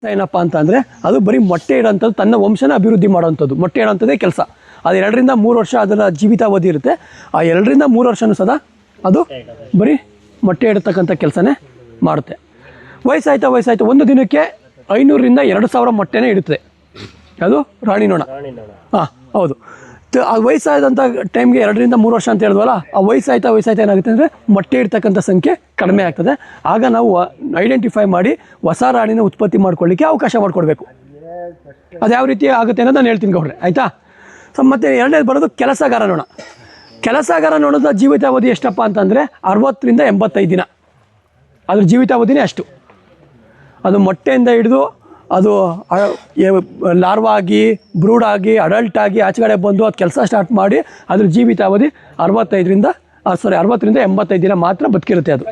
ಏನಪ್ಪ ಅಂತಂದರೆ ಅದು ಬರೀ ಮೊಟ್ಟೆ ಇಡೋಂಥದ್ದು, ತನ್ನ ವಂಶನ ಅಭಿವೃದ್ಧಿ ಮಾಡೋವಂಥದ್ದು, ಮೊಟ್ಟೆ ಇಡೋಂಥದ್ದೇ ಕೆಲಸ. ಅದು 2 ರಿಂದ 3 ವರ್ಷ ಅದರ ಜೀವಿತಾವಧಿ ಇರುತ್ತೆ. ಆ 2 ರಿಂದ 3 ವರ್ಷನೂ ಸದಾ ಅದು ಬರೀ ಮೊಟ್ಟೆ ಇಡತಕ್ಕಂಥ ಕೆಲಸನೇ ಮಾಡುತ್ತೆ. ವಯಸ್ಸಾಯ್ತಾ ಒಂದು ದಿನಕ್ಕೆ 500 ರಿಂದ 2000 ಮೊಟ್ಟೆನೇ ಇಡುತ್ತೆ ಅದು ರಾಣಿ ನೊಣ. ಹಾಂ ಹೌದು. ಆ ವಯಸ್ಸಾದಂಥ ಟೈಮ್ಗೆ 2 ರಿಂದ 3 ವರ್ಷ ಅಂತ ಹೇಳಿದ್ವಲ್ಲ, ಆ ವಯಸ್ಸಾಯ್ತಾ ಏನಾಗುತ್ತೆ ಅಂದರೆ ಮೊಟ್ಟೆ ಇಡ್ತಕ್ಕಂಥ ಸಂಖ್ಯೆ ಕಡಿಮೆ ಆಗ್ತದೆ. ಆಗ ನಾವು ಐಡೆಂಟಿಫೈ ಮಾಡಿ ಹೊಸ ರಾಣಿನ ಉತ್ಪತ್ತಿ ಮಾಡ್ಕೊಳ್ಳಿಕ್ಕೆ ಅವಕಾಶ ಮಾಡಿಕೊಡ್ಬೇಕು. ಅದು ಯಾವ ರೀತಿ ಆಗುತ್ತೆ ಅನ್ನೋದು ನಾನು ಹೇಳ್ತೀನಿ ಗೌಡ್ರೆ, ಆಯಿತಾ? ಸೊ ಮತ್ತು ಎರಡನೇದು ಬರೋದು ಕೆಲಸಗಾರ ನೊಣ. ಕೆಲಸಗಾರ ನೊಣದ ಜೀವಿತಾವಧಿ ಎಷ್ಟಪ್ಪ ಅಂತಂದರೆ 60 ರಿಂದ 85 ದಿನ. ಅದ್ರ ಜೀವಿತಾವಧಿನೇ ಅಷ್ಟು. ಅದು ಮೊಟ್ಟೆಯಿಂದ ಹಿಡಿದು ಅದು ಲಾರ್ವಾ ಆಗಿ, ಬ್ರೂಡ್ ಆಗಿ, ಅಡಲ್ಟ್ ಆಗಿ ಆಚೆಗಡೆ ಬಂದು ಅದು ಕೆಲಸ ಸ್ಟಾರ್ಟ್ ಮಾಡಿ ಅದ್ರ ಜೀವಿತಾವಧಿ 60 ರಿಂದ 85 ದಿನ ಮಾತ್ರ ಬದುಕಿರುತ್ತೆ. ಅದು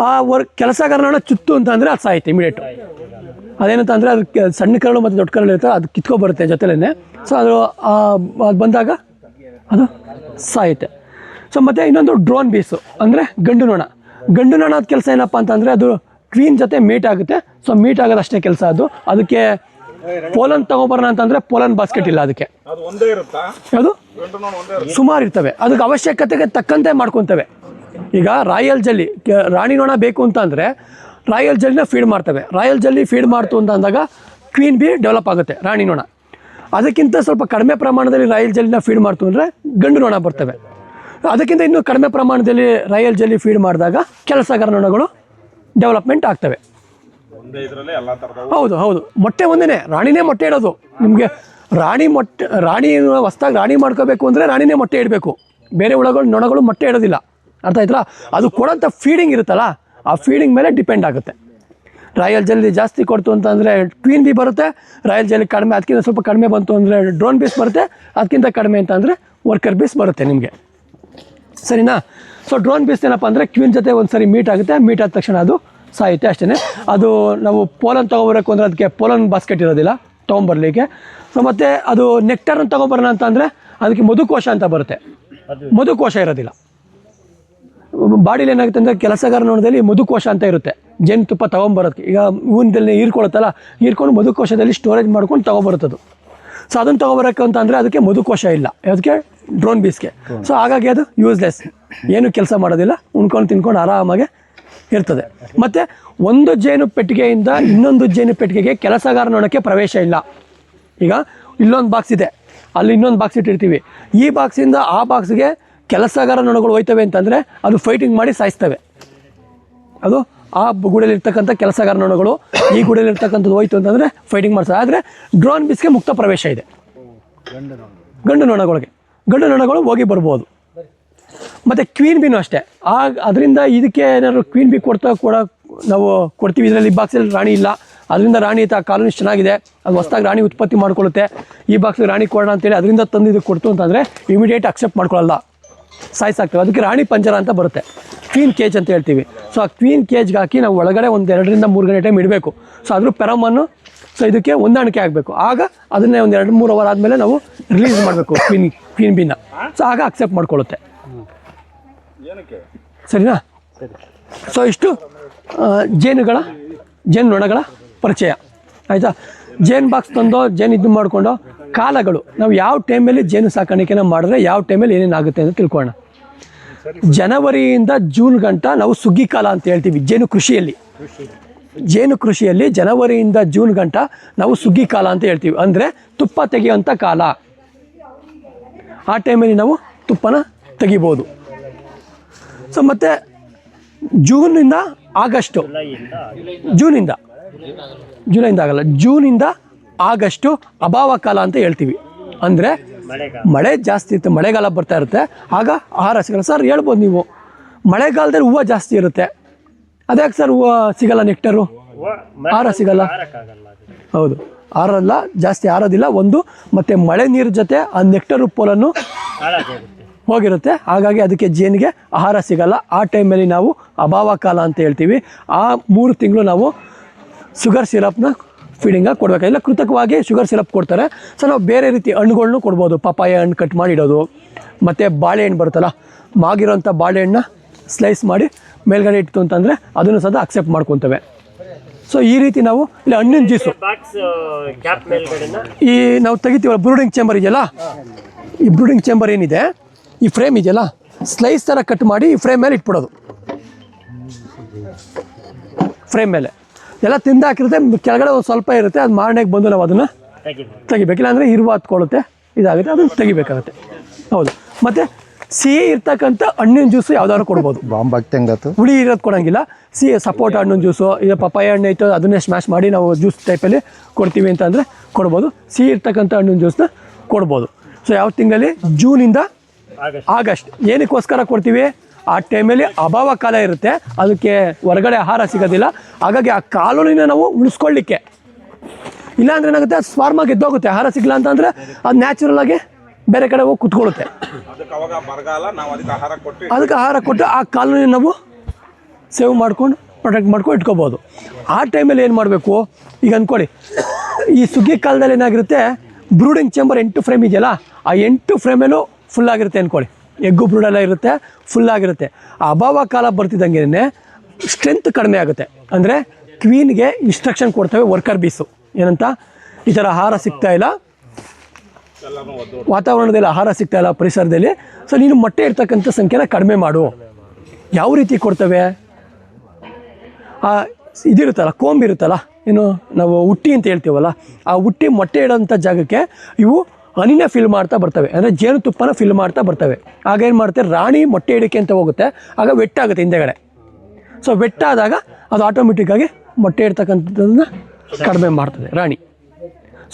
ಆ ಕೆಲಸಗಾರ ನೊಣ ಚುತ್ತು ಅಂತಂದರೆ ಅದು ಸಾಯುತ್ತೆ ಇಮಿಡಿಯೇಟು. ಅದೇನಂತಂದರೆ ಅದು ಸಣ್ಣ ಕರಳು ಮತ್ತು ದೊಡ್ಡ ಕರಳು ಇರ್ತದೆ, ಅದು ಕಿತ್ಕೊಬರುತ್ತೆ ಜೊತೆಲೇ. ಸೊ ಅದು ಬಂದಾಗ ಅದು ಸಾಯುತ್ತೆ. ಸೊ ಮತ್ತು ಇನ್ನೊಂದು ಡ್ರೋನ್ ಬೀಸು ಅಂದರೆ ಗಂಡು ನೊಣ. ಗಂಡು ನೊಣದ ಕೆಲಸ ಏನಪ್ಪ ಅಂತಂದರೆ ಅದು ಕ್ವೀನ್ ಜೊತೆ ಮೀಟ್ ಆಗುತ್ತೆ. ಸೊ ಮೀಟ್ ಆಗೋದು ಅಷ್ಟೇ ಕೆಲಸ. ಅದಕ್ಕೆ ಪೋಲನ್ ತಗೊಬರೋಣ ಅಂತಂದರೆ ಪೋಲನ್ ಬಾಸ್ಕೆಟ್ ಇಲ್ಲ ಅದಕ್ಕೆ. ಅದು ಸುಮಾರು ಇರ್ತವೆ, ಅದಕ್ಕೆ ಅವಶ್ಯಕತೆಗೆ ತಕ್ಕಂತೆ ಮಾಡ್ಕೊತವೆ. ಈಗ ರಾಯಲ್ ಜಲ್ಲಿ ರಾಣಿ ನೊಣ ಬೇಕು ಅಂತಂದರೆ ರಾಯಲ್ ಜಲ್ಲಿನ ಫೀಡ್ ಮಾಡ್ತವೆ. ರಾಯಲ್ ಜಲ್ಲಿ ಫೀಡ್ ಮಾಡ್ತು ಅಂತ ಅಂದಾಗ ಕ್ವೀನ್ ಬಿ ಡೆವಲಪ್ ಆಗುತ್ತೆ ರಾಣಿ ನೊಣ. ಅದಕ್ಕಿಂತ ಸ್ವಲ್ಪ ಕಡಿಮೆ ಪ್ರಮಾಣದಲ್ಲಿ ರಾಯಲ್ ಜಲ್ಲಿನ ಫೀಡ್ ಮಾಡ್ತು ಅಂದರೆ ಗಂಡು ನೊಣ ಬರ್ತವೆ. ಅದಕ್ಕಿಂತ ಇನ್ನೂ ಕಡಿಮೆ ಪ್ರಮಾಣದಲ್ಲಿ ರಾಯಲ್ ಜಲ್ಲಿ ಫೀಡ್ ಮಾಡಿದಾಗ ಕೆಲಸಗಾರ ನೊಣಗಳು ಡೆವಲಪ್ಮೆಂಟ್ ಆಗ್ತವೆ. ಹೌದು. ಮೊಟ್ಟೆ ಒಂದೇ, ರಾಣಿನೇ ಮೊಟ್ಟೆ ಇಡೋದು. ನಿಮಗೆ ರಾಣಿ ಹೊಸ್ದಾಗಿ ರಾಣಿ ಮಾಡ್ಕೋಬೇಕು ಅಂದರೆ ರಾಣಿನೇ ಮೊಟ್ಟೆ ಇಡಬೇಕು. ಬೇರೆ ನೊಣಗಳು ಮೊಟ್ಟೆ ಇಡೋದಿಲ್ಲ. ಅರ್ಥ ಆಯ್ತಲ್ಲ? ಅದು ಕೊಡೋಂಥ ಫೀಡಿಂಗ್ ಇರುತ್ತಲ್ಲ, ಆ ಫೀಡಿಂಗ್ ಮೇಲೆ ಡಿಪೆಂಡ್ ಆಗುತ್ತೆ. ರಾಯಲ್ ಜಲ್ಲಿ ಜಾಸ್ತಿ ಕೊಡ್ತು ಅಂತಂದರೆ ಕ್ವೀನ್ ಬಿ ಬರುತ್ತೆ. ರಾಯಲ್ ಜಲ್ಲಿ ಕಡಿಮೆ, ಅದಕ್ಕಿಂತ ಸ್ವಲ್ಪ ಕಡಿಮೆ ಬಂತು ಅಂದರೆ ಡ್ರೋನ್ ಬೀಸ್ ಬರುತ್ತೆ. ಅದಕ್ಕಿಂತ ಕಡಿಮೆ ಅಂತ ಅಂದರೆ ವರ್ಕರ್ ಬೀಸ್ ಬರುತ್ತೆ ನಿಮಗೆ, ಸರಿನಾ? ಸೊ ಡ್ರೋನ್ ಬೀಸ್ ಏನಪ್ಪ ಅಂದರೆ ಕ್ವೀನ್ ಜೊತೆ ಒಂದು ಸರಿ ಮೀಟ್ ಆಗುತ್ತೆ. ಮೀಟ್ ಆದ ತಕ್ಷಣ ಅದು ಸಾಯುತ್ತೆ, ಅಷ್ಟೇ. ಅದು ನಾವು ಪೋಲನ್ ತೊಗೊಬರಬೇಕು ಅಂದರೆ ಅದಕ್ಕೆ ಪೋಲನ್ ಬಾಸ್ಕೆಟ್ ಇರೋದಿಲ್ಲ ತೊಗೊಂಬರ್ಲಿಕ್ಕೆ. ಸೊ ಮತ್ತು ಅದು ನೆಕ್ಟರನ್ನು ತೊಗೊಬರೋಣ ಅಂತಂದರೆ ಅದಕ್ಕೆ ಮಧುಕೋಶ ಅಂತ ಬರುತ್ತೆ, ಮಧುಕೋಶ ಇರೋದಿಲ್ಲ. ಬಾಡಿಲಿ ಏನಾಗುತ್ತೆ ಅಂದರೆ ಕೆಲಸಗಾರ ನೊಣದಲ್ಲಿ ಮಧುಕೋಶ ಅಂತ ಇರುತ್ತೆ, ಜೇನುತುಪ್ಪ ತೊಗೊಂಬರೋದಕ್ಕೆ. ಈಗ ಹೂವಿನಲ್ಲಿ ಹೀರ್ಕೊಳುತ್ತಲ್ಲ, ಹೀರ್ಕೊಂಡು ಮಧುಕೋಶದಲ್ಲಿ ಸ್ಟೋರೇಜ್ ಮಾಡ್ಕೊಂಡು ತೊಗೊಬರುತ್ತದು. ಸೊ ಅದನ್ನು ತೊಗೊಬರೋಕ್ಕೆ ಅಂತಂದರೆ ಅದಕ್ಕೆ ಮಧುಕೋಶ ಇಲ್ಲ, ಅದಕ್ಕೆ ಡ್ರೋನ್ ಬೀಸ್ಗೆ. ಸೊ ಹಾಗಾಗಿ ಅದು ಯೂಸ್ಲೆಸ್, ಏನು ಕೆಲಸ ಮಾಡೋದಿಲ್ಲ, ಉಣ್ಕೊಂಡು ತಿನ್ಕೊಂಡು ಆರಾಮಾಗೆ ಇರ್ತದೆ. ಮತ್ತು ಒಂದು ಜೇನು ಪೆಟ್ಟಿಗೆಯಿಂದ ಇನ್ನೊಂದು ಜೇನು ಪೆಟ್ಟಿಗೆಗೆ ಕೆಲಸಗಾರ ನೊಣಕ್ಕೆ ಪ್ರವೇಶ ಇಲ್ಲ. ಈಗ ಇಲ್ಲೊಂದು ಬಾಕ್ಸ್ ಇದೆ, ಅಲ್ಲಿ ಇನ್ನೊಂದು ಬಾಕ್ಸ್ ಇಟ್ಟಿರ್ತೀವಿ. ಈ ಬಾಕ್ಸಿಂದ ಆ ಬಾಕ್ಸ್ಗೆ ಕೆಲಸಗಾರ ನೊಣಗಳು ಹೋಯ್ತವೆ ಅಂತಂದರೆ ಅದು ಫೈಟಿಂಗ್ ಮಾಡಿ ಸಾಯಿಸ್ತವೆ. ಅದು ಆ ಗೂಡಲ್ಲಿರ್ತಕ್ಕಂಥ ಕೆಲಸಗಾರ ನೊಣಗಳು ಈ ಗೂಡಲ್ಲಿರ್ತಕ್ಕಂಥದ್ದು ಹೋಯ್ತು ಅಂತಂದರೆ ಫೈಟಿಂಗ್ ಮಾಡ್ತಾರೆ. ಆದರೆ ಡ್ರೋನ್ ಬೀಸ್ಗೆ ಮುಕ್ತ ಪ್ರವೇಶ ಇದೆ ಗಂಡು ನೊಣಗಳಿಗೆ. ಗಂಡು ನೊಣಗಳು ಹೋಗಿ ಬರ್ಬೋದು. ಮತ್ತು ಕ್ವೀನ್ ಬಿನೂ ಅಷ್ಟೇ. ಅದರಿಂದ ಇದಕ್ಕೆ ಏನಾದ್ರು ಕ್ವೀನ್ ಬಿ ನಾವು ಕೊಡ್ತೀವಿ. ಇದರಲ್ಲಿ ಈ ಬಾಕ್ಸಲ್ಲಿ ರಾಣಿ ಇಲ್ಲ, ಅದರಿಂದ ರಾಣಿ ಕಾಲೋನಿ ಚೆನ್ನಾಗಿದೆ, ಅದು ಹೊಸದಾಗಿ ರಾಣಿ ಉತ್ಪತ್ತಿ ಮಾಡ್ಕೊಳ್ಳುತ್ತೆ. ಈ ಬಾಕ್ಸಿಗೆ ರಾಣಿ ಕೊಡೋಣ ಅಂತೇಳಿ ಅದರಿಂದ ತಂದು ಇದಕ್ಕೆ ಕೊಡ್ತು ಅಂತಂದರೆ ಇಮಿಡಿಯೇಟ್ ಅಕ್ಸೆಪ್ಟ್ ಮಾಡ್ಕೊಳ್ಳಲ್ಲ, ಸಾಯಿಸಾಗ್ತವೆ. ಅದಕ್ಕೆ ರಾಣಿ ಪಂಜರ ಅಂತ ಬರುತ್ತೆ, ಕ್ವೀನ್ ಕೇಜ್ ಅಂತ ಹೇಳ್ತೀವಿ. ಸೊ ಆ ಕ್ವೀನ್ ಕೇಜ್ಗೆ ಹಾಕಿ ನಾವು ಒಳಗಡೆ ಒಂದು 2 ರಿಂದ 3 ಗಂಟೆ ಟೈಮ್ ಇಡಬೇಕು. ಸೊ ಅದ್ರ ಪೆರಮನ್ನು ಸೊ ಇದಕ್ಕೆ ಹೊಂದಾಣಿಕೆ ಆಗಬೇಕು. ಆಗ ಅದನ್ನೇ ಒಂದು 2-3 ಅವರ್ ಆದಮೇಲೆ ನಾವು ರಿಲೀಸ್ ಮಾಡಬೇಕು ಕ್ವೀನ್ ಬಿನ. ಸೊ ಆಗ ಅಕ್ಸೆಪ್ಟ್ ಮಾಡ್ಕೊಳ್ಳುತ್ತೆ, ಸರಿನಾ? ಸೊ ಇಷ್ಟು ಜೇನು ನೊಣಗಳ ಪರಿಚಯ, ಆಯಿತಾ? ಜೇನು ಬಾಕ್ಸ್ ತಂದು ಜೇನು ಇದು ಮಾಡಿಕೊಂಡು ಕಾಲಗಳು, ನಾವು ಯಾವ ಟೈಮಲ್ಲಿ ಜೇನು ಸಾಕಾಣಿಕೆನ ಮಾಡಿದ್ರೆ ಯಾವ ಟೈಮಲ್ಲಿ ಏನೇನಾಗುತ್ತೆ ಅಂತ ತಿಳ್ಕೊಳ್ಳೋಣ. ಜನವರಿಯಿಂದ ಜೂನ್ ಗಂಟ ನಾವು ಸುಗ್ಗಿ ಕಾಲ ಅಂತ ಹೇಳ್ತೀವಿ ಜೇನು ಕೃಷಿಯಲ್ಲಿ. ಜನವರಿಯಿಂದ ಜೂನ್ ಗಂಟ ನಾವು ಸುಗ್ಗಿ ಕಾಲ ಅಂತ ಹೇಳ್ತೀವಿ, ಅಂದರೆ ತುಪ್ಪ ತೆಗೆಯುವಂಥ ಕಾಲ. ಆ ಟೈಮಲ್ಲಿ ನಾವು ತುಪ್ಪನ ತೆಗಿಬೋದು. ಸೊ ಮತ್ತು ಜೂನಿಂದ ಆಗಸ್ಟು, ಜುಲೈಯಿಂದ ಆಗಲ್ಲ, ಜೂನಿಂದ ಆಗಸ್ಟು ಅಭಾವ ಕಾಲ ಅಂತ ಹೇಳ್ತೀವಿ. ಅಂದರೆ ಮಳೆ ಜಾಸ್ತಿ ಇರುತ್ತೆ, ಮಳೆಗಾಲ ಬರ್ತಾ ಇರುತ್ತೆ, ಆಗ ಆಹಾರ ಸಿಗಲ್ಲ. ಸರ್ ಹೇಳ್ಬೋದು ನೀವು, ಮಳೆಗಾಲದಲ್ಲಿ ಹೂವು ಜಾಸ್ತಿ ಇರುತ್ತೆ, ಅದ್ಯಾಕೆ ಸರ್ ಹೂವು ಸಿಗಲ್ಲ, ನೆಕ್ಟರು ಆಹಾರ ಸಿಗಲ್ಲ? ಹೌದು, ಆರಲ್ಲ, ಜಾಸ್ತಿ ಆರೋದಿಲ್ಲ ಒಂದು. ಮತ್ತು ಮಳೆ ನೀರು ಜೊತೆ ಆ ನೆಕ್ಟರು ಪೋಲನ್ನು ಹೋಗಿರುತ್ತೆ, ಹಾಗಾಗಿ ಅದಕ್ಕೆ ಜೇನಿಗೆ ಆಹಾರ ಸಿಗಲ್ಲ. ಆ ಟೈಮಲ್ಲಿ ನಾವು ಅಭಾವ ಕಾಲ ಅಂತ ಹೇಳ್ತೀವಿ. ಆ 3 ತಿಂಗಳು ನಾವು ಶುಗರ್ ಸಿರಪ್ನ ಫೀಡಿಂಗಾಗಿ ಕೊಡಬೇಕಾಗಿಲ್ಲ, ಕೃತಕವಾಗಿ ಶುಗರ್ ಸಿರಪ್ ಕೊಡ್ತಾರೆ. ಸೊ ನಾವು ಬೇರೆ ರೀತಿ ಹಣ್ಣುಗಳ್ನೂ ಕೊಡ್ಬೋದು. ಪಪಾಯ ಹಣ್ಣು ಕಟ್ ಮಾಡಿ ಇಡೋದು, ಮತ್ತು ಬಾಳೆಹಣ್ಣು ಬರುತ್ತಲ್ಲ, ಮಾಗಿರೋಂಥ ಬಾಳೆಹಣ್ಣನ್ನ ಸ್ಲೈಸ್ ಮಾಡಿ ಮೇಲ್ಗಡೆ ಇಟ್ಟು ಅಂತಂದರೆ ಅದನ್ನು ಸಹ ಅಕ್ಸೆಪ್ಟ್ ಮಾಡ್ಕೊತವೆ. ಸೊ ಈ ರೀತಿ ನಾವು ಇಲ್ಲಿ ಹಣ್ಣಿನ ಜ್ಯೂಸು ಈ ನಾವು ತೆಗಿತೀವಲ್ಲ ಬ್ರೂಡಿಂಗ್ ಚೇಂಬರ್ ಇದೆಯಲ್ಲ, ಈ ಬ್ರೂಡಿಂಗ್ ಚೇಂಬರ್ ಏನಿದೆ, ಈ ಫ್ರೇಮ್ ಇದೆಯಲ್ಲ, ಸ್ಲೈಸ್ ಥರ ಕಟ್ ಮಾಡಿ ಈ ಫ್ರೇಮ್ ಮೇಲೆ ಇಟ್ಬಿಡೋದು. ಫ್ರೇಮ್ ಮೇಲೆ ಎಲ್ಲ ತಿಂದು ಹಾಕಿರುತ್ತೆ, ಕೆಳಗಡೆ ಒಂದು ಸ್ವಲ್ಪ ಇರುತ್ತೆ, ಅದು ಮಾರನೆಗೆ ಬಂದು ನಾವು ಅದನ್ನು ತೆಗಿಬೇಕಿಲ್ಲ ಅಂದರೆ ಇರುವ ಹತ್ಕೊಳ್ಳುತ್ತೆ, ಇದಾಗುತ್ತೆ, ಅದನ್ನು ತೆಗಿಬೇಕಾಗುತ್ತೆ. ಹೌದು. ಮತ್ತು ಸಿಹಿ ಇರ್ತಕ್ಕಂಥ ಹಣ್ಣಿನ ಜ್ಯೂಸು ಯಾವ್ದಾದ್ರು ಕೊಡ್ಬೋದು. ಹುಳಿ ಇರೋದು ಕೊಡೋಂಗಿಲ್ಲ. ಸಿಹಿ ಸಪೋಟ ಹಣ್ಣಿನ ಜ್ಯೂಸು, ಈಗ ಪಪ್ಪಾಯ ಹಣ್ಣು ಐತೆ ಅದನ್ನೇ ಸ್ಮ್ಯಾಶ್ ಮಾಡಿ ನಾವು ಜ್ಯೂಸ್ ಟೈಪಲ್ಲಿ ಕೊಡ್ತೀವಿ ಅಂತ ಅಂದರೆ ಕೊಡ್ಬೋದು. ಸಿಹಿ ಇರ್ತಕ್ಕಂಥ ಹಣ್ಣಿನ ಜ್ಯೂಸನ್ನ ಕೊಡ್ಬೋದು. ಸೊ ಯಾವ ತಿಂಗಳಲ್ಲಿ? ಜೂನಿಂದ ಆಗಸ್ಟ್. ಏನಕ್ಕೋಸ್ಕರ ಕೊಡ್ತೀವಿ? ಆ ಟೈಮಲ್ಲಿ ಅಭಾವ ಕಾಲ ಇರುತ್ತೆ, ಅದಕ್ಕೆ ಹೊರಗಡೆ ಆಹಾರ ಸಿಗೋದಿಲ್ಲ. ಹಾಗಾಗಿ ಆ ಕಾಲೋನಿನ ನಾವು ಉಳಿಸ್ಕೊಳ್ಳಿಕ್ಕೆ, ಇಲ್ಲಾಂದ್ರೆ ಏನಾಗುತ್ತೆ, ಅದು ಸ್ವಾರ್ಮಾಗಿ ಎದ್ದೋಗುತ್ತೆ. ಆಹಾರ ಸಿಗಲ್ಲ ಅಂತಂದರೆ ಅದು ನ್ಯಾಚುರಲ್ ಆಗಿ ಬೇರೆ ಕಡೆ ಹೋಗಿ ಕುತ್ಕೊಳ್ಳುತ್ತೆ. ಅದಕ್ಕೆ ಆಹಾರ ಕೊಟ್ಟು ಆ ಕಾಲೋನಿ ನಾವು ಸೇವ್ ಮಾಡ್ಕೊಂಡು ಪ್ರೊಟೆಕ್ಟ್ ಮಾಡ್ಕೊಂಡು ಇಟ್ಕೋಬೋದು. ಆ ಟೈಮಲ್ಲಿ ಏನು ಮಾಡಬೇಕು? ಈಗ ಅಂದ್ಕೊಳ್ಳಿ, ಈ ಸುಗ್ಗಿ ಕಾಲದಲ್ಲಿ ಏನಾಗಿರುತ್ತೆ, ಬ್ರೂಡಿಂಗ್ ಚೇಂಬರ್ 8 ಫ್ರೇಮ್ ಇದೆಯಲ್ಲ, ಆ 8 ಫ್ರೇಮೇಲೂ ಫುಲ್ಲಾಗಿರುತ್ತೆ ಅಂದ್ಕೊಳ್ಳಿ. ಎಗ್ಗು ಬ್ರೂಡೆಲ್ಲ ಇರುತ್ತೆ, ಫುಲ್ಲಾಗಿರುತ್ತೆ. ಆ ಅಭಾವ ಕಾಲ ಬರ್ತಿದ್ದಂಗೆ ಸ್ಟ್ರೆಂತ್ ಕಡಿಮೆ ಆಗುತ್ತೆ. ಅಂದರೆ ಕ್ವೀನ್ಗೆ ಇನ್ಸ್ಟ್ರಕ್ಷನ್ ಕೊಡ್ತವೆ ವರ್ಕರ್ ಬೀಸು, ಏನಂತ, ಈ ಥರ ಆಹಾರ ಸಿಗ್ತಾ ಇಲ್ಲ, ವಾತಾವರಣದಲ್ಲಿ ಆಹಾರ ಸಿಗ್ತಾ ಇಲ್ಲ, ಪರಿಸರದಲ್ಲಿ, ಸೊ ನೀನು ಮೊಟ್ಟೆ ಇರ್ತಕ್ಕಂಥ ಸಂಖ್ಯೆನ ಕಡಿಮೆ ಮಾಡು. ಯಾವ ರೀತಿ ಕೊಡ್ತವೆ? ಇದಿರುತ್ತಲ್ಲ, ಕೊಂಬಿರುತ್ತಲ್ಲ, ಏನು ನಾವು ಹುಟ್ಟಿ ಅಂತ ಹೇಳ್ತೀವಲ್ಲ, ಆ ಹುಟ್ಟಿ ಮೊಟ್ಟೆ ಇಡೋಂಥ ಜಾಗಕ್ಕೆ ಇವು ಹನಿನ ಫಿಲ್ ಮಾಡ್ತಾ ಬರ್ತವೆ, ಅಂದರೆ ಜೇನುತುಪ್ಪನ ಫಿಲ್ ಮಾಡ್ತಾ ಬರ್ತವೆ. ಆಗ ಏನು ಮಾಡುತ್ತೆ, ರಾಣಿ ಮೊಟ್ಟೆ ಇಡೋಕ್ಕೆ ಅಂತ ಹೋಗುತ್ತೆ, ಆಗ ವೆಟ್ಟಾಗುತ್ತೆ ಹಿಂದೆಗಡೆ. ಸೊ ವೆಟ್ಟಾದಾಗ ಅದು ಆಟೋಮೆಟಿಕ್ಕಾಗಿ ಮೊಟ್ಟೆ ಇಡ್ತಕ್ಕಂಥದ್ದನ್ನ ಕಡಿಮೆ ಮಾಡ್ತದೆ ರಾಣಿ.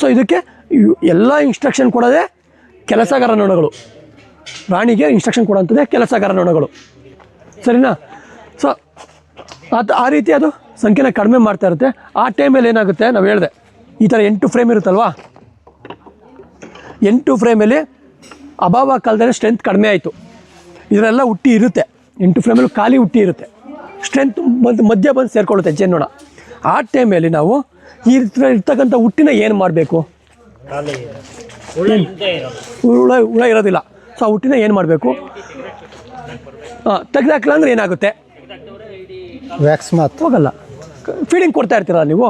ಸೊ ಇದಕ್ಕೆ ಎಲ್ಲ ಇನ್ಸ್ಟ್ರಕ್ಷನ್ ಕೊಡೋದೇ ಕೆಲಸಗಾರ ನೊಣಗಳು. ರಾಣಿಗೆ ಇನ್ಸ್ಟ್ರಕ್ಷನ್ ಕೊಡೋಂಥದ್ದೇ ಕೆಲಸಗಾರ ನೊಣಗಳು, ಸರಿನಾ? ಸೊ ಆ ರೀತಿ ಅದು ಸಂಖ್ಯೆನ ಕಡಿಮೆ ಮಾಡ್ತಾ ಇರುತ್ತೆ. ಆ ಟೈಮಲ್ಲಿ ಏನಾಗುತ್ತೆ, ನಾವು ಹೇಳಿದೆ ಈ ಥರ 8 ಫ್ರೇಮ್ ಇರುತ್ತಲ್ವಾ, 8 ಫ್ರೇಮಲ್ಲಿ ಅಭಾವ ಕಾಲದಲ್ಲಿ ಸ್ಟ್ರೆಂತ್ ಕಡಿಮೆ ಆಯಿತು. ಇದರೆಲ್ಲ ಹುಟ್ಟಿ ಇರುತ್ತೆ, 8 ಫ್ರೇಮಲ್ಲಿ ಖಾಲಿ ಹುಟ್ಟಿ ಇರುತ್ತೆ, ಸ್ಟ್ರೆಂತ್ ಮಧ್ಯೆ ಬಂದು ಸೇರಿಕೊಳ್ಳುತ್ತೆ ಜೇನ್ನೊಣ. ಆ ಟೈಮಲ್ಲಿ ನಾವು ಈ ಇರ್ತಕ್ಕಂಥ ಹುಟ್ಟಿನ ಏನು ಮಾಡಬೇಕು? ಹುಳ ಇರೋದಿಲ್ಲ. ಸೊ ಆ ಹುಟ್ಟಿನ ಏನು ಮಾಡಬೇಕು? ತೆಗೆದಾಕಲ್ಲ ಅಂದರೆ ಏನಾಗುತ್ತೆ? ವ್ಯಾಕ್ಸ್ ಮಾತ್ ಹೋಗಲ್ಲ. ಫೀಡಿಂಗ್ ಕೊಡ್ತಾ ಇರ್ತೀರಲ್ಲ ನೀವು,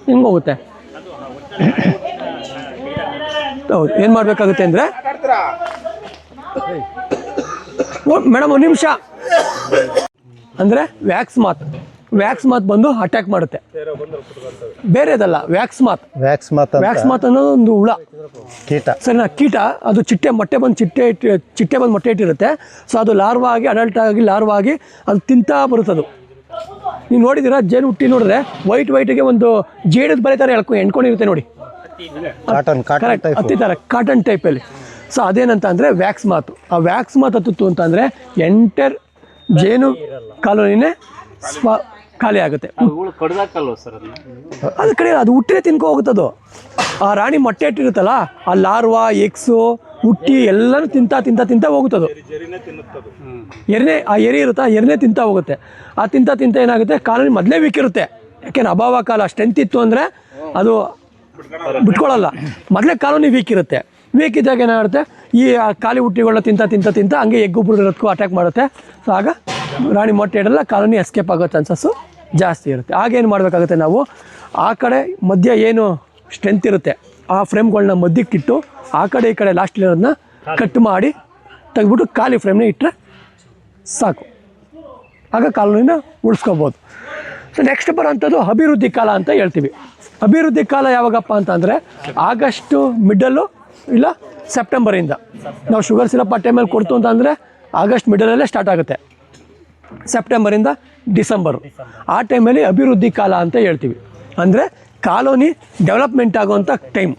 ಹಿಂಗೆ ಹೋಗುತ್ತೆ. ಹೌದು. ಏನು ಮಾಡಬೇಕಾಗುತ್ತೆ ಅಂದರೆ, ಮೇಡಮ್ ಒಂದು ನಿಮಿಷ, ಅಂದರೆ ವ್ಯಾಕ್ಸ್ ಮಾತ್ ಬಂದು ಅಟ್ಯಾಕ್ ಮಾಡುತ್ತೆ. ಬೇರೆದಲ್ಲ, ವ್ಯಾಕ್ಸ್ ಮಾತ್ ಅನ್ನೋದು ಒಂದು ಹುಳ, ಕೀಟ, ಸರಿನಾ? ಕೀಟ. ಅದು ಮೊಟ್ಟೆ ಬಂದು ಮೊಟ್ಟೆ ಇಟ್ಟಿರುತ್ತೆ. ಸೊ ಅದು ಲಾರ್ವಾ ಆಗಿ, ಅಡಲ್ಟ್ ಆಗಿ, ಲಾರ್ವಾ ಆಗಿ ಅದು ತಿಂತಾ ಬರುತ್ತದು. ನೀವು ನೋಡಿದ್ದೀರಾ, ಜೇನು ಹುಟ್ಟಿ ನೋಡಿದ್ರೆ ವೈಟಿಗೆ ಒಂದು ಜೇಡದ ಬಲೆ ಥರ ಎಣ್ಕೊಂಡಿರುತ್ತೆ ನೋಡಿ, ಹತ್ತಿ ಥರ ಕಾಟನ್ ಟೈಪಲ್ಲಿ. ಸೊ ಅದೇನಂತ ಅಂದರೆ ವ್ಯಾಕ್ಸ್ ಮಾತು. ಆ ವ್ಯಾಕ್ಸ್ ಮಾತು ಹತ್ತಿತ್ತು ಅಂತಂದರೆ ಎಂಟರ್ ಜೇನು ಕಾಲೋನಿನೇ ಖಾಲಿ ಆಗುತ್ತೆ. ಅದು ಕಡೆ ಅದು ಹುಟ್ಟಿನೇ ತಿನ್ಕೊ ಹೋಗುತ್ತದು. ಆ ರಾಣಿ ಮೊಟ್ಟೆ ಇಟ್ಟಿರುತ್ತಲ್ಲ, ಆ ಲಾರ್ವಾ, ಎಗ್ಸು, ಹುಟ್ಟಿ ಎಲ್ಲನೂ ತಿಂತಾ ಹೋಗುತ್ತದು. ಎರೆ, ಆ ಎರೆ ಇರುತ್ತಾ, ಎರೆನೇ ತಿಂತಾ ಹೋಗುತ್ತೆ. ಆ ತಿಂತಾ ಏನಾಗುತ್ತೆ, ಕಾಲೋನಿ ಮೊದಲೇ ವೀಕ್ ಇರುತ್ತೆ. ಯಾಕೆಂದ್ರೆ ಅಭಾವ ಕಾಲ ಸ್ಟ್ರೆಂತ್ ಇತ್ತು ಅಂದರೆ ಅದು ಬಿಟ್ಕೊಳ್ಳಲ್ಲ. ಮೊದಲೇ ಕಾಲೋನಿ ವೀಕ್ ಇರುತ್ತೆ. ವೀಕ್ ಇದ್ದಾಗ ಏನಾಗುತ್ತೆ, ಈ ಖಾಲಿ ಹುಟ್ಟಿಗಳನ್ನ ತಿಂತಾ ಹಂಗೆ ಎಗ್ಗೊಬ್ಬರು ಇರೋದಕ್ಕೂ ಅಟ್ಯಾಕ್ ಮಾಡುತ್ತೆ. ಸೊ ಆಗ ರಾಣಿ ಮೊಟ್ಟೆ ಇಡಲ್ಲ, ಕಾಲೋನಿ ಎಸ್ಕೇಪ್ ಆಗೋ ಚಾನ್ಸಸ್ಸು ಜಾಸ್ತಿ ಇರುತ್ತೆ. ಆಗೇನು ಮಾಡಬೇಕಾಗುತ್ತೆ, ನಾವು ಆ ಕಡೆ ಮಧ್ಯ ಏನು ಸ್ಟ್ರೆಂತ್ ಇರುತ್ತೆ ಆ ಫ್ರೇಮ್ಗಳನ್ನ ಮಧ್ಯಕ್ಕಿಟ್ಟು ಆ ಕಡೆ ಈ ಕಡೆ ಲಾಸ್ಟಲ್ಲಿರೋದನ್ನ ಕಟ್ ಮಾಡಿ ತೆಗೆದ್ಬಿಟ್ಟು ಖಾಲಿ ಫ್ರೇಮ್ನ ಇಟ್ಟರೆ ಸಾಕು. ಆಗ ಕಾಲೋನಿನ ಉಳಿಸ್ಕೋಬೋದು. ಸೊ ನೆಕ್ಸ್ಟ್ ಬರೋಂಥದ್ದು ಅಭಿವೃದ್ಧಿ ಕಾಲ ಅಂತ ಹೇಳ್ತೀವಿ. ಅಭಿವೃದ್ಧಿ ಕಾಲ ಯಾವಾಗಪ್ಪ ಅಂತಂದರೆ ಆಗಸ್ಟು ಮಿಡಲ್ಲು ಇಲ್ಲ ಸೆಪ್ಟೆಂಬರಿಂದ. ನಾವು ಶುಗರ್ ಸಿರಪ್ ಆ ಟೈಮಲ್ಲಿ ಕೊಡ್ತು ಅಂತಂದರೆ ಆಗಸ್ಟ್ ಮಿಡಲಲ್ಲೇ ಸ್ಟಾರ್ಟ್ ಆಗುತ್ತೆ, ಸೆಪ್ಟೆಂಬರಿಂದ ಡಿಸೆಂಬರು. ಆ ಟೈಮಲ್ಲಿ ಅಭಿವೃದ್ಧಿ ಕಾಲ ಅಂತ ಹೇಳ್ತೀವಿ. ಅಂದರೆ ಕಾಲೋನಿ ಡೆವಲಪ್ಮೆಂಟ್ ಆಗೋವಂಥ ಟೈಮ್.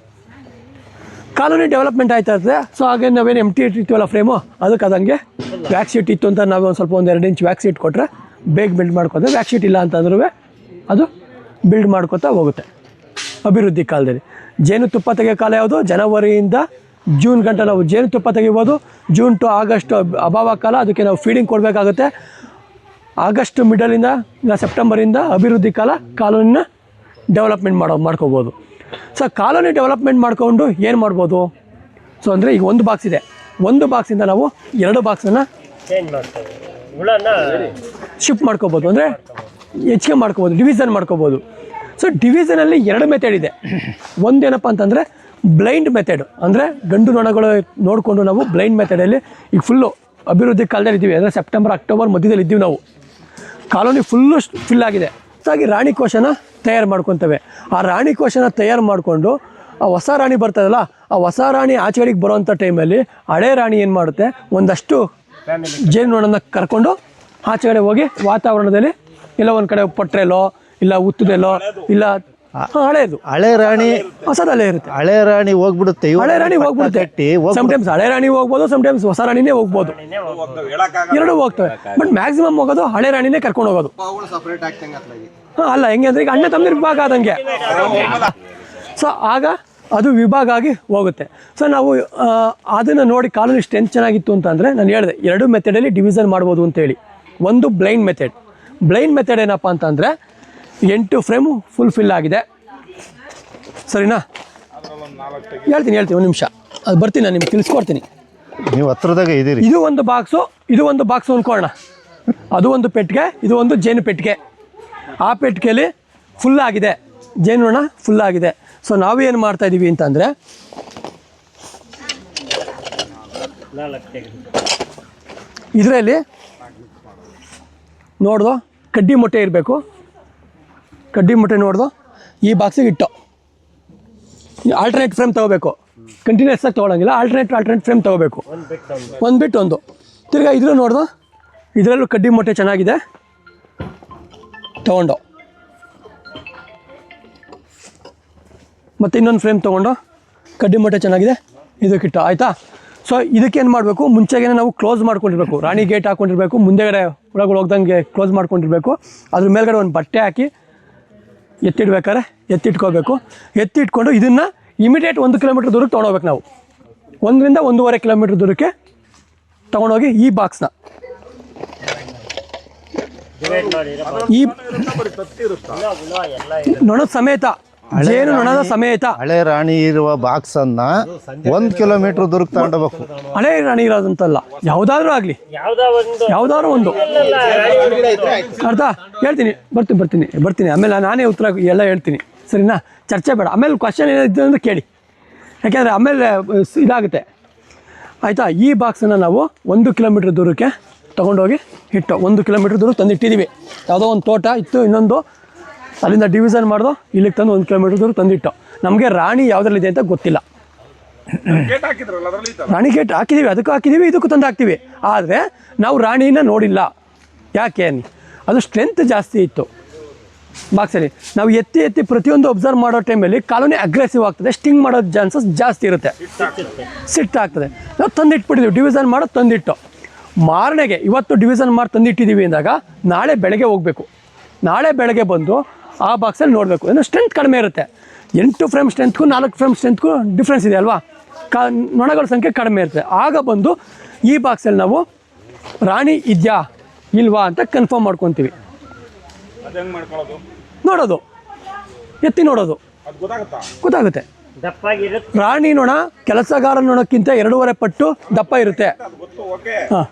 ಕಾಲೋನಿ ಡೆವಲಪ್ಮೆಂಟ್ ಆಯ್ತಾ ಇರ್ತದೆ. ಸೊ ಹಾಗೆ ನಾವೇನು ಇಟ್ಟಿರ್ತೀವಲ್ಲ ಫ್ರೇಮು, ಅದಕ್ಕೆ ಅದಂಗೆ ವ್ಯಾಕ್ಸ್ ಶೀಟ್ ಇತ್ತು ಅಂತ ನಾವು ಒಂದು ಸ್ವಲ್ಪ 1-2 ಇಂಚ್ ವ್ಯಾಕ್ಸ್ ಶೀಟ್ ಕೊಟ್ಟರೆ ಬೇಗ ಬಿಲ್ಡ್ ಮಾಡ್ಕೋತಾರೆ. ವ್ಯಾಕ್ಸ್ ಶೀಟ್ ಇಲ್ಲ ಅಂತಂದ್ರೂ ಅದು ಬಿಲ್ಡ್ ಮಾಡ್ಕೋತಾ ಹೋಗುತ್ತೆ. ಅಭಿವೃದ್ಧಿ ಕಾಲದಲ್ಲಿ ಜೇನುತುಪ್ಪ ತೆಗೆಯೋ ಕಾಲ ಯಾವುದು? ಜನವರಿಯಿಂದ ಜೂನ್ ಗಂಟ ನಾವು ಜೇನುತುಪ್ಪ ತೆಗಿಬೋದು. ಜೂನ್ ಟು ಆಗಸ್ಟ್ ಅಭಾವ ಕಾಲ, ಅದಕ್ಕೆ ನಾವು ಫೀಡಿಂಗ್ ಕೊಡಬೇಕಾಗುತ್ತೆ. ಆಗಸ್ಟ್ ಮಿಡಲಿಂದ ಇಲ್ಲ ಸೆಪ್ಟೆಂಬರಿಂದ ಅಭಿವೃದ್ಧಿ ಕಾಲ, ಕಾಲೋನಿನ ಡೆವಲಪ್ಮೆಂಟ್ ಮಾಡ್ಕೋಬೋದು. ಸೊ ಕಾಲೋನಿ ಡೆವಲಪ್ಮೆಂಟ್ ಮಾಡಿಕೊಂಡು ಏನು ಮಾಡ್ಬೋದು? ಸೊ ಅಂದರೆ ಈಗ ಒಂದು ಬಾಕ್ಸ್ ಇದೆ, ಒಂದು ಬಾಕ್ಸಿಂದ ನಾವು 2 ಬಾಕ್ಸನ್ನು ಶಿಫ್ಟ್ ಮಾಡ್ಕೋಬೋದು, ಅಂದರೆ ಹೆಚ್ಚಿಗೆ ಮಾಡ್ಕೋಬೋದು, ಡಿವಿಷನ್ ಮಾಡ್ಕೋಬೋದು. ಸೊ ಡಿವಿಷನಲ್ಲಿ 2 ಮೆಥಡ್ ಇದೆ. ಒಂದೇನಪ್ಪ ಅಂತಂದರೆ ಬ್ಲೈಂಡ್ ಮೆಥಡ್, ಅಂದರೆ ಗಂಡು ನೊಣಗಳು ನೋಡಿಕೊಂಡು ನಾವು ಬ್ಲೈಂಡ್ ಮೆಥಡಲ್ಲಿ ಈಗ ಫುಲ್ಲು ಅಭಿವೃದ್ಧಿ ಕಾಲದಲ್ಲಿ ಇದ್ದೀವಿ, ಅಂದರೆ ಸೆಪ್ಟೆಂಬರ್ ಅಕ್ಟೋಬರ್ ಮಧ್ಯದಲ್ಲಿ ಇದ್ದೀವಿ ನಾವು. ಕಾಲೋನಿ ಫುಲ್ಲು ಫಿಲ್ ಆಗಿದೆ. ಹಾಗಾಗಿ ರಾಣಿ ಕೋಶನ ತಯಾರು ಮಾಡ್ಕೊತೇವೆ. ಆ ರಾಣಿ ಕೋಶನ ತಯಾರು ಮಾಡಿಕೊಂಡು ಆ ಹೊಸ ರಾಣಿ ಬರ್ತದಲ್ಲ, ಆ ಹೊಸ ರಾಣಿ ಆಚೆಗಳಿಗೆ ಬರೋವಂಥ ಟೈಮಲ್ಲಿ ಹಳೆ ರಾಣಿ ಏನು ಮಾಡುತ್ತೆ, ಒಂದಷ್ಟು ಜೇನುನೊಣನ ಕರ್ಕೊಂಡು ಆಚೆಗಡೆ ಹೋಗಿ ವಾತಾವರಣದಲ್ಲಿ ಇಲ್ಲ ಒಂದು ಕಡೆ ಪೊಟ್ರೆಲೋ ಇಲ್ಲ ಉತ್ತದೆಲ್ಲೋ ಇಲ್ಲ ಹಳೇದು ಹಳೆ ರಾಣಿ ಹೊಸದಲ್ಲೇ ಇರುತ್ತೆ. ಹಳೆ ರಾಣಿ ಹೋಗ್ಬಿಡುತ್ತೆ, ಹಳೆ ರಾಣಿ ಹೋಗ್ಬಿಡುತ್ತೆ. ಸಮಟೈಮ್ಸ್ ಹಳೆ ರಾಣಿ ಹೋಗ್ಬೋದು, ಸಮಟೈಮ್ಸ್ ಹೊಸ ರಾಣಿನೇ ಹೋಗ್ಬೋದು, ಎರಡೂ ಹೋಗ್ತವೆ. ಬಟ್ ಮ್ಯಾಕ್ಸಿಮಮ್ ಹೋಗೋದು ಹಳೆ ರಾಣಿನೇ ಕರ್ಕೊಂಡು ಹೋಗೋದು. ಅಲ್ಲ ಹೆಂಗೆ ಅಂದರೆ ಈಗ ಅಣ್ಣ ತಮ್ಮನ ವಿಭಾಗ ಆದಂಗೆ, ಸೊ ಆಗ ಅದು ವಿಭಾಗ ಆಗಿ ಹೋಗುತ್ತೆ. ಸೊ ನಾವು ಅದನ್ನು ನೋಡಿ ಕಾಲೋನಿ ಸ್ಟ್ರೆಂತ್ ಚೆನ್ನಾಗಿತ್ತು ಅಂತಂದರೆ ನಾನು ಹೇಳಿದೆ 2 ಮೆಥಡಲ್ಲಿ ಡಿವಿಷನ್ ಮಾಡ್ಬೋದು ಅಂತೇಳಿ. ಒಂದು ಬ್ಲೈಂಡ್ ಮೆಥಡ್. ಬ್ಲೈಂಡ್ ಮೆಥಡ್ ಏನಪ್ಪ ಅಂತಂದರೆ 8 ಫ್ರೇಮು ಫುಲ್ ಆಗಿದೆ, ಸರಿನಾ? ಹೇಳ್ತೀನಿ ಒಂದು ನಿಮಿಷ, ಅದು ಬರ್ತೀನಿ, ನಾನು ನಿಮ್ಗೆ ತಿಳಿಸ್ಕೊಡ್ತೀನಿ. ನೀವು ಹತ್ರದಾಗ ಇದ್ದೀರಿ. ಇದು ಒಂದು ಬಾಕ್ಸು ಅಂದ್ಕೊಳ್ಳೋಣ. ಅದು ಒಂದು ಪೆಟ್ಟಿಗೆ, ಇದು ಒಂದು ಜೇನು ಪೆಟ್ಟಿಗೆ. ಆ ಪೆಟ್ಟಿಗೆಯಲ್ಲಿ ಫುಲ್ ಆಗಿದೆ, ಜೇನುನೊಣ ಫುಲ್ ಆಗಿದೆ. ಸೊ ನಾವೇನು ಮಾಡ್ತಾ ಇದ್ದೀವಿ ಅಂತಂದರೆ ಇದರಲ್ಲಿ ನೋಡ್ದೋ ಕಡ್ಡಿ ಮೊಟ್ಟೆ ಇರಬೇಕು. ಕಡ್ಡಿ ಮೊಟ್ಟೆ ನೋಡ್ದೋ ಈ ಬಾಕ್ಸಿಗೆ ಇಟ್ಟು ಆಲ್ಟರ್ನೇಟ್ ಫ್ರೇಮ್ ತೊಗೋಬೇಕು. ಕಂಟಿನ್ಯೂಸ್ ಆಗಿ ತೊಗೊಳಂಗಿಲ್ಲ, ಆಲ್ಟರ್ನೇಟ್ ಫ್ರೇಮ್ ತೊಗೋಬೇಕು. ಒಂದು ಬಿಟ್ಟು ಒಂದು. ತಿರ್ಗಾ ಇದ್ರೂ ನೋಡ್ದೋ ಇದರಲ್ಲೂ ಕಡ್ಡಿ ಮೊಟ್ಟೆ ಚೆನ್ನಾಗಿದೆ, ತೊಗೊಂಡು ಮತ್ತು ಇನ್ನೊಂದು ಫ್ರೇಮ್ ತೊಗೊಂಡು ಕಡ್ಡಿ ಮೊಟ್ಟೆ ಚೆನ್ನಾಗಿದೆ ಇದಕ್ಕಿಟ್ಟು, ಆಯಿತಾ? ಸೊ ಇದಕ್ಕೇನು ಮಾಡಬೇಕು, ಮುಂಚೆಗೇ ನಾವು ಕ್ಲೋಸ್ ಮಾಡ್ಕೊಂಡಿರ್ಬೇಕು. ರಾಣಿ ಗೇಟ್ ಹಾಕ್ಕೊಂಡಿರ್ಬೇಕು, ಮುಂದೆಗಡೆ ಹುಳಗಳು ಹೋಗ್ದಂಗೆ ಕ್ಲೋಸ್ ಮಾಡ್ಕೊಂಡಿರ್ಬೇಕು. ಅದ್ರ ಮೇಲ್ಗಡೆ ಒಂದು ಬಟ್ಟೆ ಹಾಕಿ ಎತ್ತಿಡ್ಬೇಕಾದ್ರೆ ಎತ್ತಿಟ್ಕೋಬೇಕು. ಎತ್ತಿಟ್ಕೊಂಡು ಇದನ್ನು ಇಮಿಡಿಯೇಟ್ 1 ಕಿಲೋಮೀಟ್ರ್ ದೂರಕ್ಕೆ ತೊಗೊಂಡೋಗ್ಬೇಕು. ನಾವು 1 ರಿಂದ 1.5 ಕಿಲೋಮೀಟ್ರ್ ದೂರಕ್ಕೆ ತೊಗೊಂಡೋಗಿ ಈ ಬಾಕ್ಸ್ನ ಈ ನೊಣದ ಸಮೇತ, ಜೇನು ನೊಣದ ಸಮೇತ ಹಳೆ ರಾಣಿ ಇರುವ ಬಾಕ್ಸ್ ಅನ್ನ 1 ಕಿಲೋಮೀಟರ್ ದೂರಕ್ಕೆ ತಗೊಂಡೋಗ್ಬೇಕು. ಹಳೆ ರಾಣಿ ಇರೋದಂತಲ್ಲ, ಯಾವುದಾದ್ರೂ ಆಗಲಿ, ಯಾವುದಾದ್ರೂ ಒಂದು ಅರ್ಥ. ಹೇಳ್ತೀನಿ, ಬರ್ತೀನಿ. ಆಮೇಲೆ ನಾನೇ ಉತ್ತರ ಎಲ್ಲ ಹೇಳ್ತೀನಿ, ಸರಿನಾ? ಚರ್ಚೆ ಬೇಡ. ಆಮೇಲೆ ಕ್ವಶನ್ ಏನಿದೆ ಅಂತ ಕೇಳಿ, ಯಾಕೆಂದರೆ ಆಮೇಲೆ ಇದಾಗುತ್ತೆ, ಆಯಿತಾ? ಈ ಬಾಕ್ಸನ್ನು ನಾವು 1 ಕಿಲೋಮೀಟ್ರ್ ದೂರಕ್ಕೆ ತೊಗೊಂಡೋಗಿ ಇಟ್ಟು 1 ಕಿಲೋಮೀಟ್ರ್ ದೂರಕ್ಕೆ ತಂದಿಟ್ಟಿದ್ದೀವಿ. ಯಾವುದೋ ಒಂದು ತೋಟ ಇತ್ತು, ಇನ್ನೊಂದು ಅಲ್ಲಿಂದ ಡಿವಿಷನ್ ಮಾಡ್ದೋ ಇಲ್ಲಿಗೆ ತಂದು 1 ಕಿಲೋಮೀಟ್ರ್ ದೂರ ತಂದಿಟ್ಟು. ನಮಗೆ ರಾಣಿ ಯಾವುದ್ರಲ್ಲಿದೆ ಅಂತ ಗೊತ್ತಿಲ್ಲ. ರಾಣಿ ಗೇಟ್ ಹಾಕಿದ್ದೀವಿ, ಅದಕ್ಕೂ ಹಾಕಿದ್ದೀವಿ, ಇದಕ್ಕೂ ತಂದು ಹಾಕ್ತೀವಿ. ಆದರೆ ನಾವು ರಾಣಿನ ನೋಡಿಲ್ಲ. ಯಾಕೆ? ಅದು ಸ್ಟ್ರೆಂತ್ ಜಾಸ್ತಿ ಇತ್ತು ಬಾಕ್ಸಲ್ಲಿ. ನಾವು ಎತ್ತಿ ಪ್ರತಿಯೊಂದು ಅಬ್ಸರ್ವ್ ಮಾಡೋ ಟೈಮಲ್ಲಿ ಕಾಲೋನಿ ಅಗ್ರೆಸಿವ್ ಆಗ್ತದೆ, ಸ್ಟಿಂಗ್ ಮಾಡೋ ಚಾನ್ಸಸ್ ಜಾಸ್ತಿ ಇರುತ್ತೆ, ಸಿಟ್ಟಾಗ್ತದೆ. ನಾವು ತಂದಿಟ್ಬಿಟ್ಟಿದ್ದೀವಿ, ಡಿವಿಷನ್ ಮಾಡೋದು ತಂದಿಟ್ಟು. ಮಾರನೆಗೆ ಇವತ್ತು ಡಿವಿಷನ್ ಮಾಡಿ ತಂದಿಟ್ಟಿದ್ದೀವಿ ಅಂದಾಗ ನಾಳೆ ಬೆಳಗ್ಗೆ ಹೋಗಬೇಕು. ನಾಳೆ ಬೆಳಗ್ಗೆ ಬಂದು ಆ ಬಾಕ್ಸಲ್ಲಿ ನೋಡಬೇಕು. ಅಂದರೆ ಸ್ಟ್ರೆಂತ್ ಕಡಿಮೆ ಇರುತ್ತೆ. 8 ಫ್ರೇಮ್ ಸ್ಟ್ರೆಂತ್ಗೂ 4 ಫ್ರೇಮ್ ಸ್ಟ್ರೆಂತ್ಗೂ ಡಿಫ್ರೆನ್ಸ್ ಇದೆ ಅಲ್ವಾ? ನೊಣಗಳ ಸಂಖ್ಯೆ ಕಡಿಮೆ ಇರುತ್ತೆ. ಆಗ ಬಂದು ಈ ಬಾಕ್ಸಲ್ಲಿ ನಾವು ರಾಣಿ ಇದೆಯಾ ಇಲ್ವಾ ಅಂತ ಕನ್ಫರ್ಮ್ ಮಾಡ್ಕೊತೀವಿ. ನೋಡೋದು, ಎತ್ತಿ ನೋಡೋದು ಗೊತ್ತಾಗುತ್ತೆ. ರಾಣಿ ನೊಣ ಕೆಲಸಗಾರ ನೊಣಕ್ಕಿಂತ 2.5 ಪಟ್ಟು ದಪ್ಪ ಇರುತ್ತೆ. ಹಾಂ,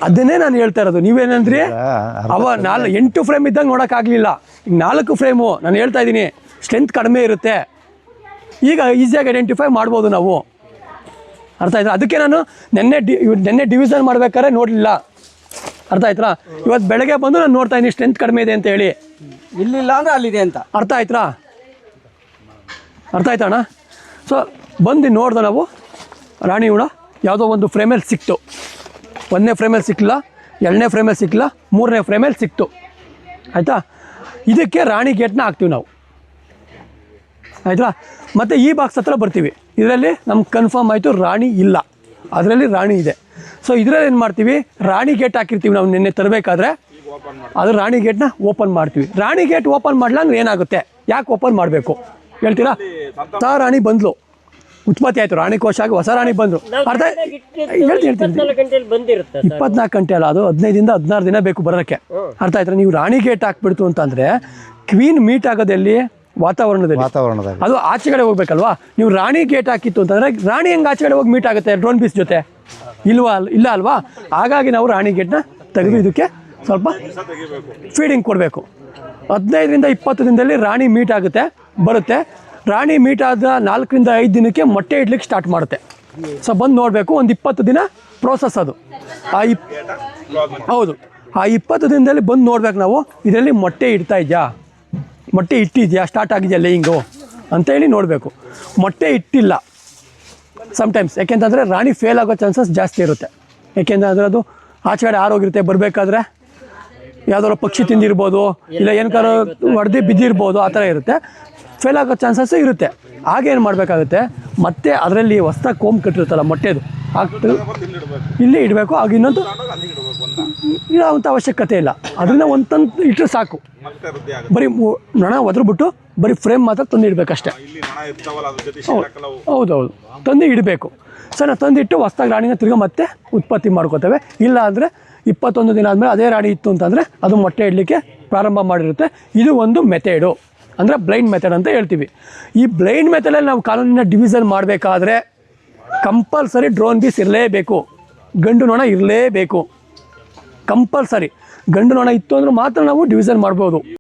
ಅದನ್ನೇ ನಾನು ಹೇಳ್ತಾ ಇರೋದು. ನೀವೇನಂದ್ರಿ ಅವ 8 ಫ್ರೇಮ್ ಇದ್ದಂಗೆ ನೋಡೋಕ್ಕಾಗಲಿಲ್ಲ, ಈಗ 4 ಫ್ರೇಮು. ನಾನು ಹೇಳ್ತಾ ಇದ್ದೀನಿ ಸ್ಟ್ರೆಂತ್ ಕಡಿಮೆ ಇರುತ್ತೆ. ಈಗ ಈಸಿಯಾಗಿ ಐಡೆಂಟಿಫೈ ಮಾಡ್ಬೋದು ನಾವು, ಅರ್ಥ ಆಯ್ತಾ? ಅದಕ್ಕೆ ನಾನು ನೆನ್ನೆ ಡಿವಿಷನ್ ಮಾಡ್ಬೇಕಾದ್ರೆ ನೋಡಲಿಲ್ಲ, ಅರ್ಥ ಆಯ್ತಾ? ಇವತ್ತು ಬೆಳಗ್ಗೆ ಬಂದು ನಾನು ನೋಡ್ತಾ ಇದ್ದೀನಿ ಸ್ಟ್ರೆಂತ್ ಕಡಿಮೆ ಇದೆ ಅಂತ ಹೇಳಿ. ಇಲ್ಲಿಲ್ಲ ಅಂದರೆ ಅಲ್ಲಿದೆ ಅಂತ ಅರ್ಥ ಆಯ್ತಾ ಅಣ್ಣ? ಸೊ ಬಂದು ನೋಡ್ದೆ ನಾವು ರಾಣಿ ಹುಳ ಯಾವುದೋ ಒಂದು ಫ್ರೇಮಲ್ಲಿ ಸಿಕ್ತು. 1ನೇ ಫ್ರೇಮಲ್ಲಿ ಸಿಕ್ಕಲಿಲ್ಲ, 2ನೇ ಫ್ರೇಮಲ್ಲಿ ಸಿಕ್ಕಿಲ್ಲ, 3ನೇ ಫ್ರೇಮಲ್ಲಿ ಸಿಕ್ತು, ಆಯಿತಾ? ಇದಕ್ಕೆ ರಾಣಿ ಗೇಟ್ನ ಹಾಕ್ತೀವಿ ನಾವು, ಆಯಿತಾ? ಮತ್ತು ಈ ಬಾಕ್ಸ್ ಹತ್ರ ಬರ್ತೀವಿ. ಇದರಲ್ಲಿ ನಮ್ಗೆ ಕನ್ಫರ್ಮ್ ಆಯಿತು ರಾಣಿ ಇಲ್ಲ, ಅದರಲ್ಲಿ ರಾಣಿ ಇದೆ. ಸೊ ಇದರಲ್ಲಿ ಏನು ಮಾಡ್ತೀವಿ, ರಾಣಿ ಗೇಟ್ ಹಾಕಿರ್ತೀವಿ ನಾವು ನಿನ್ನೆ ತರಬೇಕಾದ್ರೆ, ಅದು ರಾಣಿ ಗೇಟ್ನ ಓಪನ್ ಮಾಡ್ತೀವಿ. ರಾಣಿ ಗೇಟ್ ಓಪನ್ ಮಾಡಲ್ಲ ಅಂದ್ರೆ ಏನಾಗುತ್ತೆ, ಯಾಕೆ ಓಪನ್ ಮಾಡಬೇಕು ಹೇಳ್ತೀರಾ? ಹೊಸ ರಾಣಿ ಬಂದ್ಲು, ಉತ್ಪತ್ತಿ ಆಯಿತು, ರಾಣಿ ಕೋಶ ಆಗಿ ಹೊಸ ರಾಣಿ ಬಂದರು. ಅರ್ಥ ಹೇಳ್ತೀನಿ 24 ಗಂಟೆ ಅಲ್ಲ, ಅದು 15ರಿಂದ 16 ದಿನ ಬೇಕು ಬರೋಕ್ಕೆ. ಅರ್ಥ ಆಯ್ತಾ? ನೀವು ರಾಣಿ ಗೇಟ್ ಹಾಕ್ಬಿಡ್ತು ಅಂತಂದರೆ ಕ್ವೀನ್ ಮೀಟ್ ಆಗೋದೆಲ್ಲಿ ವಾತಾವರಣದಲ್ಲಿ, ಅದು ಆಚೆಗಡೆ ಹೋಗ್ಬೇಕಲ್ವಾ? ನೀವು ರಾಣಿ ಗೇಟ್ ಹಾಕಿತ್ತು ಅಂತಂದರೆ ರಾಣಿ ಹೆಂಗೆ ಆಚೆಗಡೆ ಹೋಗಿ ಮೀಟ್ ಆಗುತ್ತೆ ಡ್ರೋನ್ ಪೀಸ್ ಜೊತೆ? ಇಲ್ಲ ಅಲ್ವಾ? ಹಾಗಾಗಿ ನಾವು ರಾಣಿ ಗೇಟ್ನ ತೆಗೆದು ಇದಕ್ಕೆ ಸ್ವಲ್ಪ ಫೀಡಿಂಗ್ ಕೊಡಬೇಕು. 15ರಿಂದ 20 ದಿನದಲ್ಲಿ ರಾಣಿ ಮೀಟ್ ಆಗುತ್ತೆ, ಬರುತ್ತೆ. ರಾಣಿ ಮೀಟ್ ಆದ 4ರಿಂದ 5 ದಿನಕ್ಕೆ ಮೊಟ್ಟೆ ಇಡ್ಲಿಕ್ಕೆ ಸ್ಟಾರ್ಟ್ ಮಾಡುತ್ತೆ. ಸೊ ಬಂದು ನೋಡಬೇಕು, ಒಂದು 20 ದಿನ ಪ್ರೋಸೆಸ್ ಅದು. ಹೌದು, ಆ 20 ದಿನದಲ್ಲಿ ಬಂದು ನೋಡ್ಬೇಕು ನಾವು, ಇದರಲ್ಲಿ ಮೊಟ್ಟೆ ಇಡ್ತಾ ಇದೆಯಾ, ಮೊಟ್ಟೆ ಇಟ್ಟಿದೆಯಾ, ಸ್ಟಾರ್ಟ್ ಆಗಿದೆಯಾ ಲೇಯಿಂಗು ಅಂತೇಳಿ ನೋಡಬೇಕು. ಮೊಟ್ಟೆ ಇಟ್ಟಿಲ್ಲ ಸಮ್ಟೈಮ್ಸ್, ಯಾಕೆಂತಂದರೆ ರಾಣಿ ಫೇಲ್ ಆಗೋ ಚಾನ್ಸಸ್ ಜಾಸ್ತಿ ಇರುತ್ತೆ. ಯಾಕೆಂದರೆ ಅದು ಆಚೆ ಕಡೆ ಆರೋಗಿರುತ್ತೆ, ಬರಬೇಕಾದ್ರೆ ಯಾವುದಾದ್ರು ಪಕ್ಷಿ ತಿಂದಿರ್ಬೋದು, ಇಲ್ಲ ಏನಕ್ಕಾರು ಹೊಡೆದು ಬಿದ್ದಿರ್ಬೋದು, ಆ ಥರ ಇರುತ್ತೆ. ಫೇಲ್ ಆಗೋ ಚಾನ್ಸಸ್ಸು ಇರುತ್ತೆ. ಆಗೇನು ಮಾಡಬೇಕಾಗುತ್ತೆ, ಮತ್ತೆ ಅದರಲ್ಲಿ ಹೊಸ್ದಾಗಿ ಕೋಂಬ್ ಕಟ್ಟಿರುತ್ತಲ್ಲ ಮೊಟ್ಟೆದು, ಹಾಕ್ತು ಇಲ್ಲಿ ಇಡಬೇಕು. ಆಗ ಇನ್ನೊಂದು ಇಡೋವಂಥ ಅವಶ್ಯಕತೆ ಇಲ್ಲ, ಅದರಿಂದ ಒಂದು ತಂದು ಇಟ್ಟರೆ ಸಾಕು. ಬರೀ ನೊಣ ಒದ್ರುಬಿಟ್ಟು ಬರೀ ಫ್ರೇಮ್ ಮಾತ್ರ ತಂದು ಇಡಬೇಕಷ್ಟೇ. ಹೌದೌದು, ತಂದು ಇಡಬೇಕು. ಸರ್ ನಾವು ತಂದಿಟ್ಟು ಹೊಸ್ದಾಗಿ ರಾಣಿನ ತಿರ್ಗಿ ಮತ್ತೆ ಉತ್ಪತ್ತಿ ಮಾಡ್ಕೋತೇವೆ. ಇಲ್ಲ ಅಂದರೆ 21 ದಿನ ಆದಮೇಲೆ ಅದೇ ರಾಣಿ ಇತ್ತು ಅಂತಂದರೆ ಅದು ಮೊಟ್ಟೆ ಇಡಲಿಕ್ಕೆ ಪ್ರಾರಂಭ ಮಾಡಿರುತ್ತೆ. ಇದು ಒಂದು ಮೆಥಡು, ಅಂದರೆ ಬ್ಲೈಂಡ್ ಮೆಥಡ್ ಅಂತ ಹೇಳ್ತೀವಿ. ಈ ಬ್ಲೈಂಡ್ ಮೆಥಡಲ್ಲಿ ನಾವು ಕಾನೂನಿನ ಡಿವಿಷನ್ ಮಾಡಬೇಕಾದ್ರೆ ಕಂಪಲ್ಸರಿ ಡ್ರೋನ್ ಬೀಸ್ ಇರಲೇಬೇಕು, ಗಂಡು ನೊಣ ಇರಲೇಬೇಕು ಕಂಪಲ್ಸರಿ. ಗಂಡು ನೊಣ ಇತ್ತು ಅಂದ್ರೆ ಮಾತ್ರ ನಾವು ಡಿವಿಷನ್ ಮಾಡ್ಬೋದು.